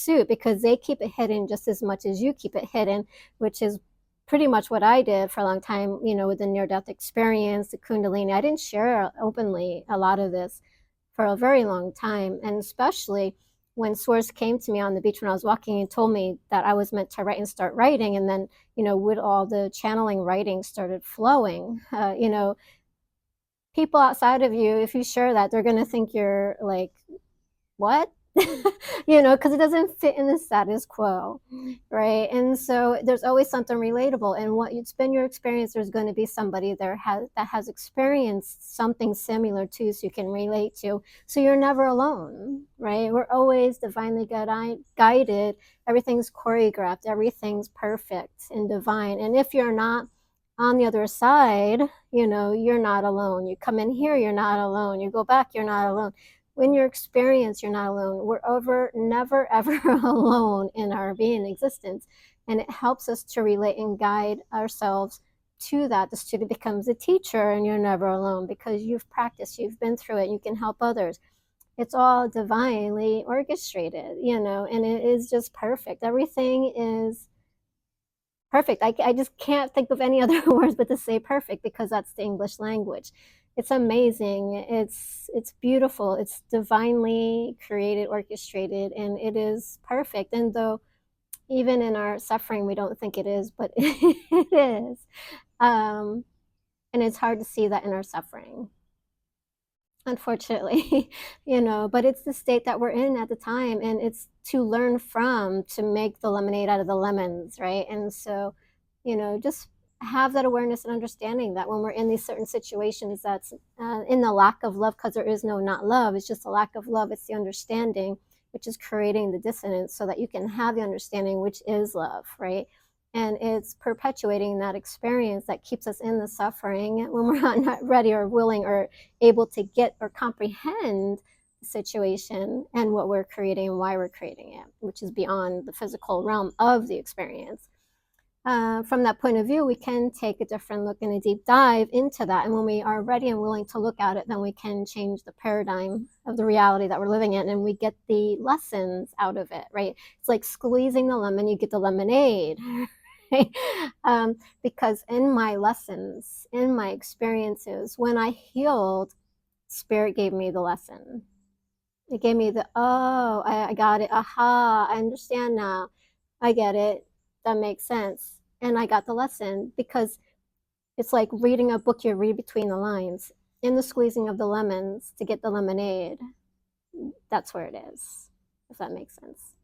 pursuit, because they keep it hidden just as much as you keep it hidden, which is pretty much what I did for a long time, with the near-death experience, the Kundalini. I didn't share openly a lot of this for a very long time, and especially when Source came to me on the beach when I was walking and told me that I was meant to write and start writing, and then, with all the channeling, writing started flowing. People outside of you, if you share that, they're going to think you're like, what? Because it doesn't fit in the status quo, right? And so there's always something relatable, and what it's been your experience, there's going to be somebody there that has experienced something similar to, so you can relate to. So you're never alone, right? We're always divinely guided. Everything's choreographed. Everything's perfect and divine. And if you're not on the other side, you're not alone. You come in here, you're not alone. You go back, you're not alone. When you experience, you're not alone. We're never, ever alone in our being existence. And it helps us to relate and guide ourselves to that. The student becomes a teacher, and you're never alone because you've practiced, you've been through it, you can help others. It's all divinely orchestrated, and it is just perfect. Everything is perfect. I just can't think of any other words but to say perfect, because that's the English language. It's amazing. It's beautiful. It's divinely created, orchestrated, and it is perfect. And though even in our suffering we don't think it is, but it is. And it's hard to see that in our suffering, unfortunately. But it's the state that we're in at the time, and it's to learn from, to make the lemonade out of the lemons, right? And so, just have that awareness and understanding that when we're in these certain situations, that's in the lack of love, because there is no not love, it's just a lack of love. It's the understanding which is creating the dissonance, so that you can have the understanding, which is love, right? And it's perpetuating that experience that keeps us in the suffering when we're not ready or willing or able to get or comprehend the situation and what we're creating and why we're creating it, which is beyond the physical realm of the experience. From that point of view, we can take a different look and a deep dive into that. And when we are ready and willing to look at it, then we can change the paradigm of the reality that we're living in, and we get the lessons out of it, right? It's like squeezing the lemon, you get the lemonade. Right? Because in my lessons, in my experiences, when I healed, Spirit gave me the lesson. It gave me oh, I got it. Aha, I understand now. I get it. That makes sense. And I got the lesson, because it's like reading a book, you read between the lines. In the squeezing of the lemons to get the lemonade, that's where it is, if that makes sense.